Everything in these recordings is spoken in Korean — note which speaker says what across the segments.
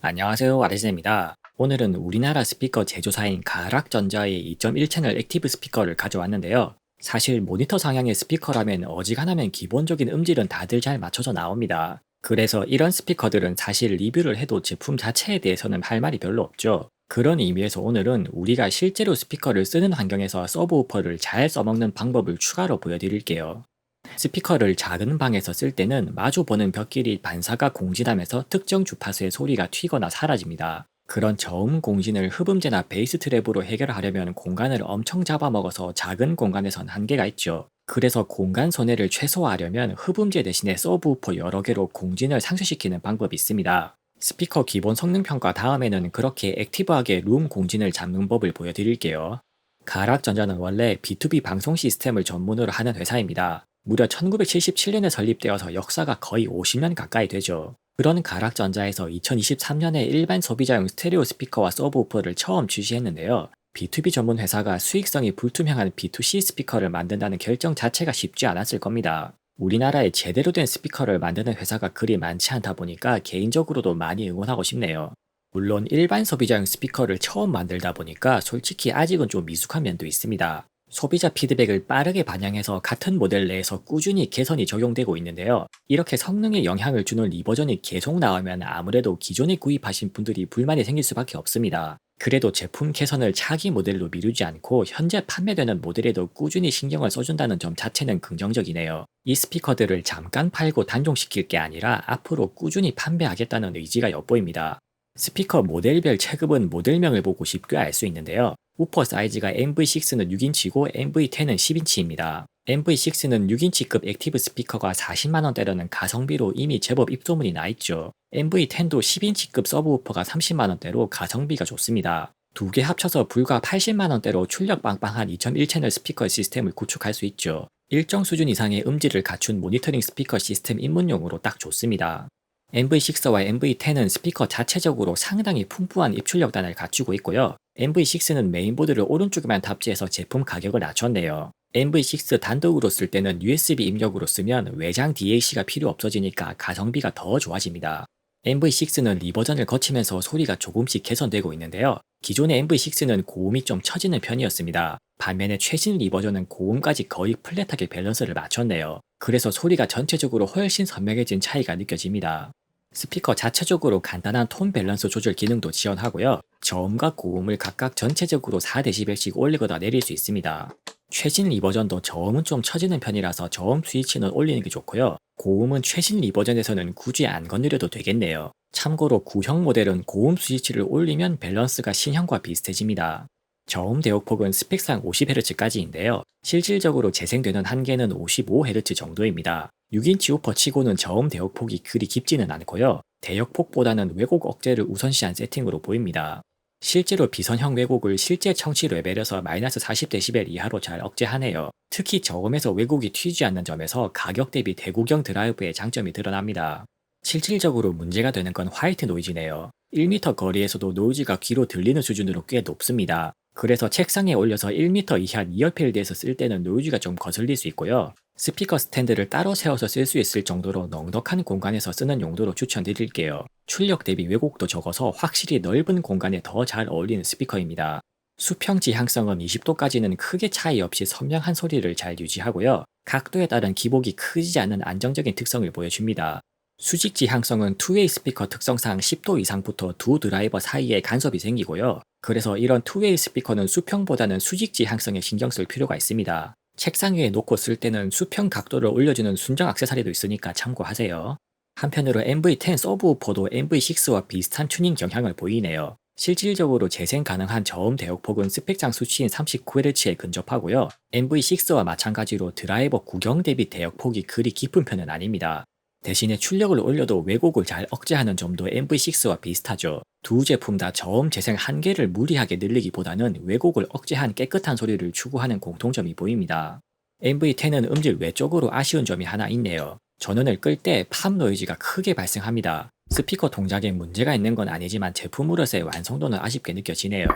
Speaker 1: 안녕하세요, 아레스입니다. 오늘은 우리나라 스피커 제조사인 가락전자의 2.1 채널 액티브 스피커를 가져왔는데요. 사실 모니터 상향의 스피커라면 어지간하면 기본적인 음질은 다들 잘 맞춰져 나옵니다. 그래서 이런 스피커들은 사실 리뷰를 해도 제품 자체에 대해서는 할 말이 별로 없죠. 그런 의미에서 오늘은 우리가 실제로 스피커를 쓰는 환경에서 서브우퍼를 잘 써먹는 방법을 추가로 보여드릴게요. 스피커를 작은 방에서 쓸 때는 마주 보는 벽끼리 반사가 공진하면서 특정 주파수의 소리가 튀거나 사라집니다. 그런 저음 공진을 흡음재나 베이스 트랩으로 해결하려면 공간을 엄청 잡아먹어서 작은 공간에선 한계가 있죠. 그래서 공간 손해를 최소화하려면 흡음재 대신에 서브우퍼 여러 개로 공진을 상쇄시키는 방법이 있습니다. 스피커 기본 성능 평가 다음에는 그렇게 액티브하게 룸 공진을 잡는 법을 보여드릴게요. 가락전자는 원래 B2B 방송 시스템을 전문으로 하는 회사입니다. 무려 1977년에 설립되어서 역사가 거의 50년 가까이 되죠. 그런 가락전자에서 2023년에 일반 소비자용 스테레오 스피커와 서브우퍼를 처음 출시했는데요. B2B 전문 회사가 수익성이 불투명한 B2C 스피커를 만든다는 결정 자체가 쉽지 않았을 겁니다. 우리나라에 제대로 된 스피커를 만드는 회사가 그리 많지 않다 보니까 개인적으로도 많이 응원하고 싶네요. 물론 일반 소비자용 스피커를 처음 만들다 보니까 솔직히 아직은 좀 미숙한 면도 있습니다. 소비자 피드백을 빠르게 반영해서 같은 모델 내에서 꾸준히 개선이 적용되고 있는데요. 이렇게 성능에 영향을 주는 리버전이 계속 나오면 아무래도 기존에 구입하신 분들이 불만이 생길 수밖에 없습니다. 그래도 제품 개선을 차기 모델로 미루지 않고 현재 판매되는 모델에도 꾸준히 신경을 써준다는 점 자체는 긍정적이네요. 이 스피커들을 잠깐 팔고 단종시킬 게 아니라 앞으로 꾸준히 판매하겠다는 의지가 엿보입니다. 스피커 모델별 체급은 모델명을 보고 쉽게 알 수 있는데요. 우퍼 사이즈가 MV6는 6인치고 MV10은 10인치입니다. MV6는 6인치급 액티브 스피커가 40만원대라는 가성비로 이미 제법 입소문이 나 있죠. MV10도 10인치급 서브우퍼가 30만원대로 가성비가 좋습니다. 두 개 합쳐서 불과 80만원대로 출력 빵빵한 2.1 채널 스피커 시스템을 구축할 수 있죠. 일정 수준 이상의 음질을 갖춘 모니터링 스피커 시스템 입문용으로 딱 좋습니다. MV6와 MV10은 스피커 자체적으로 상당히 풍부한 입출력단을 갖추고 있고요. MV6는 메인보드를 오른쪽에만 탑재해서 제품 가격을 낮췄네요. MV6 단독으로 쓸 때는 USB 입력으로 쓰면 외장 DAC가 필요 없어지니까 가성비가 더 좋아집니다. MV6는 리버전을 거치면서 소리가 조금씩 개선되고 있는데요. 기존의 MV6는 고음이 좀 처지는 편이었습니다. 반면에 최신 리버전은 고음까지 거의 플랫하게 밸런스를 맞췄네요. 그래서 소리가 전체적으로 훨씬 선명해진 차이가 느껴집니다. 스피커 자체적으로 간단한 톤 밸런스 조절 기능도 지원하고요. 저음과 고음을 각각 전체적으로 4dB씩 올리거나 내릴 수 있습니다. 최신 리버전도 저음은 좀 처지는 편이라서 저음 스위치는 올리는 게 좋고요. 고음은 최신 리버전에서는 굳이 안 건드려도 되겠네요. 참고로 구형 모델은 고음 스위치를 올리면 밸런스가 신형과 비슷해집니다. 저음 대역폭은 스펙상 50Hz까지인데요. 실질적으로 재생되는 한계는 55Hz 정도입니다. 6인치 우퍼 치고는 저음 대역폭이 그리 깊지는 않고요. 대역폭보다는 왜곡 억제를 우선시한 세팅으로 보입니다. 실제로 비선형 왜곡을 실제 청취 레벨에서 마이너스 40dB 이하로 잘 억제하네요. 특히 저음에서 왜곡이 튀지 않는 점에서 가격 대비 대구경 드라이브의 장점이 드러납니다. 실질적으로 문제가 되는 건 화이트 노이즈네요. 1m 거리에서도 노이즈가 귀로 들리는 수준으로 꽤 높습니다. 그래서 책상에 올려서 1m 이하 니어필드에서 쓸 때는 노이즈가 좀 거슬릴 수 있고요. 스피커 스탠드를 따로 세워서 쓸 수 있을 정도로 넉넉한 공간에서 쓰는 용도로 추천드릴게요. 출력 대비 왜곡도 적어서 확실히 넓은 공간에 더 잘 어울리는 스피커입니다. 수평 지향성은 20도까지는 크게 차이 없이 선명한 소리를 잘 유지하고요. 각도에 따른 기복이 크지 않은 안정적인 특성을 보여줍니다. 수직 지향성은 투웨이 스피커 특성상 10도 이상부터 두 드라이버 사이에 간섭이 생기고요. 그래서 이런 투웨이 스피커는 수평보다는 수직 지향성에 신경 쓸 필요가 있습니다. 책상 위에 놓고 쓸 때는 수평 각도를 올려주는 순정 액세서리도 있으니까 참고하세요. 한편으로 MV10 서브우퍼도 MV6와 비슷한 튜닝 경향을 보이네요. 실질적으로 재생 가능한 저음 대역폭은 스펙상 수치인 39Hz에 근접하고요. MV6와 마찬가지로 드라이버 구경 대비 대역폭이 그리 깊은 편은 아닙니다. 대신에 출력을 올려도 왜곡을 잘 억제하는 점도 MV6와 비슷하죠. 두 제품 다 저음 재생 한계를 무리하게 늘리기보다는 왜곡을 억제한 깨끗한 소리를 추구하는 공통점이 보입니다. MV10은 음질 외적으로 아쉬운 점이 하나 있네요. 전원을 끌 때 팝 노이즈가 크게 발생합니다. 스피커 동작에 문제가 있는 건 아니지만 제품으로서의 완성도는 아쉽게 느껴지네요.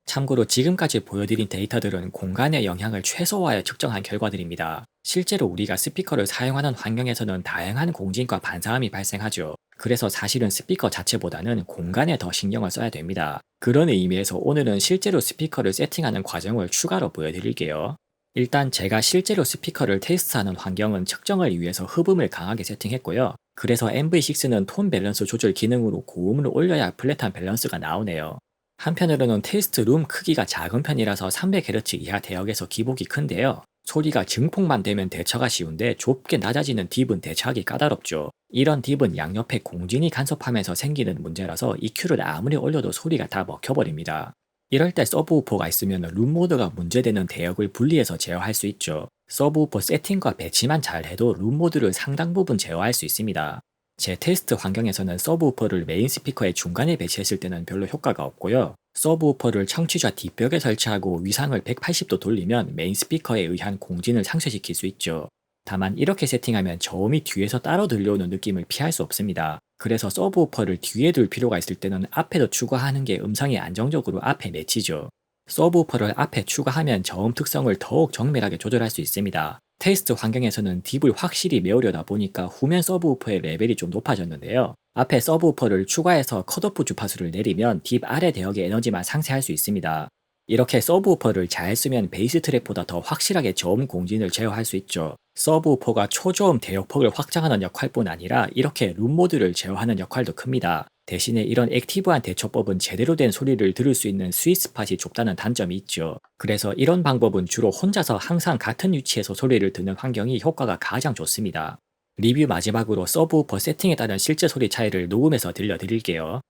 Speaker 1: 참고로 지금까지 보여드린 데이터들은 공간의 영향을 최소화해 측정한 결과들입니다. 실제로 우리가 스피커를 사용하는 환경에서는 다양한 공진과 반사음이 발생하죠. 그래서 사실은 스피커 자체보다는 공간에 더 신경을 써야 됩니다. 그런 의미에서 오늘은 실제로 스피커를 세팅하는 과정을 추가로 보여드릴게요. 일단 제가 실제로 스피커를 테스트하는 환경은 측정을 위해서 흡음을 강하게 세팅했고요. 그래서 MV6는 톤 밸런스 조절 기능으로 고음을 올려야 플랫한 밸런스가 나오네요. 한편으로는 테스트 룸 크기가 작은 편이라서 300Hz 이하 대역에서 기복이 큰데요. 소리가 증폭만 되면 대처가 쉬운데 좁게 낮아지는 딥은 대처하기 까다롭죠. 이런 딥은 양옆에 공진이 간섭하면서 생기는 문제라서 EQ를 아무리 올려도 소리가 다 먹혀버립니다. 이럴 때 서브우퍼가 있으면 룸 모드가 문제되는 대역을 분리해서 제어할 수 있죠. 서브우퍼 세팅과 배치만 잘해도 룸 모드를 상당 부분 제어할 수 있습니다. 제 테스트 환경에서는 서브우퍼를 메인 스피커의 중간에 배치했을 때는 별로 효과가 없고요. 서브우퍼를 청취자 뒷벽에 설치하고 위상을 180도 돌리면 메인 스피커에 의한 공진을 상쇄시킬 수 있죠. 다만 이렇게 세팅하면 저음이 뒤에서 따로 들려오는 느낌을 피할 수 없습니다. 그래서 서브우퍼를 뒤에 둘 필요가 있을 때는 앞에도 추가하는 게 음성이 안정적으로 앞에 맺히죠. 서브우퍼를 앞에 추가하면 저음 특성을 더욱 정밀하게 조절할 수 있습니다. 테스트 환경에서는 딥을 확실히 메우려다 보니까 후면 서브우퍼의 레벨이 좀 높아졌는데요. 앞에 서브우퍼를 추가해서 컷오프 주파수를 내리면 딥 아래 대역의 에너지만 상쇄할 수 있습니다. 이렇게 서브우퍼를 잘 쓰면 베이스 트랙보다 더 확실하게 저음 공진을 제어할 수 있죠. 서브우퍼가 초저음 대역폭을 확장하는 역할뿐 아니라 이렇게 룸 모드를 제어하는 역할도 큽니다. 대신에 이런 액티브한 대처법은 제대로 된 소리를 들을 수 있는 스윗스팟이 좁다는 단점이 있죠. 그래서 이런 방법은 주로 혼자서 항상 같은 위치에서 소리를 듣는 환경이 효과가 가장 좋습니다. 리뷰 마지막으로 서브우퍼 세팅에 따른 실제 소리 차이를 녹음해서 들려드릴게요.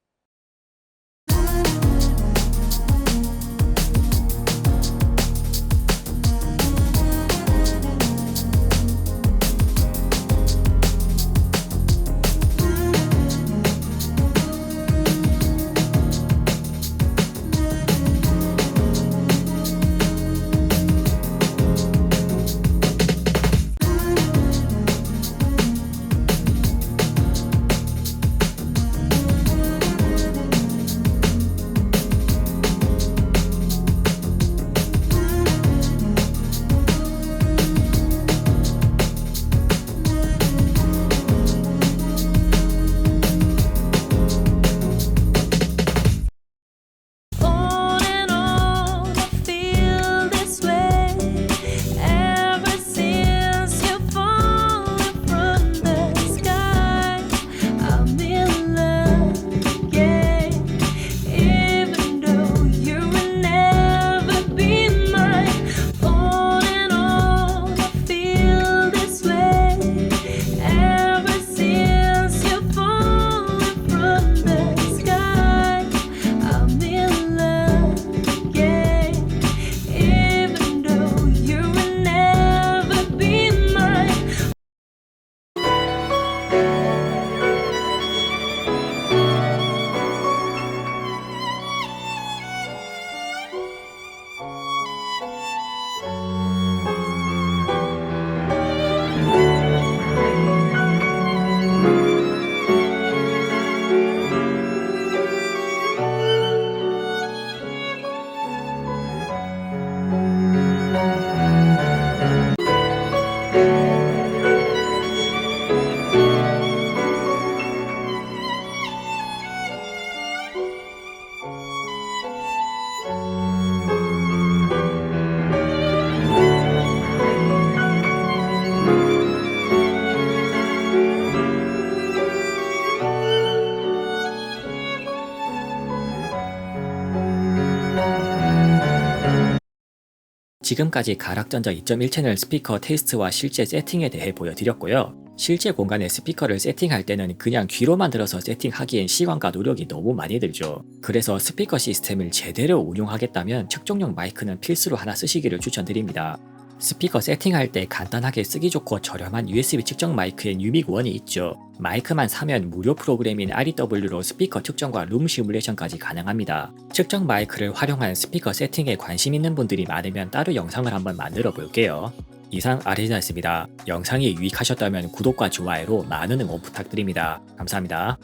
Speaker 2: On and on, I feel this way ever since you fallen from the sky. I'm in love again, even though you will never be mine. On and on, I feel this way ever since you fallen from the sky. I'm in love again, even though you will never be mine.
Speaker 1: 지금까지 가락전자 2.1 채널 스피커 테스트와 실제 세팅에 대해 보여드렸고요. 실제 공간에 스피커를 세팅할 때는 그냥 귀로만 들어서 세팅하기엔 시간과 노력이 너무 많이 들죠. 그래서 스피커 시스템을 제대로 운용하겠다면 측정용 마이크는 필수로 하나 쓰시기를 추천드립니다. 스피커 세팅할 때 간단하게 쓰기 좋고 저렴한 USB 측정 마이크엔 유믹1이 있죠. 마이크만 사면 무료 프로그램인 REW로 스피커 측정과 룸 시뮬레이션까지 가능합니다. 측정 마이크를 활용한 스피커 세팅에 관심 있는 분들이 많으면 따로 영상을 한번 만들어 볼게요. 이상 아레나였습니다. 영상이 유익하셨다면 구독과 좋아요로 많은 응원 부탁드립니다. 감사합니다.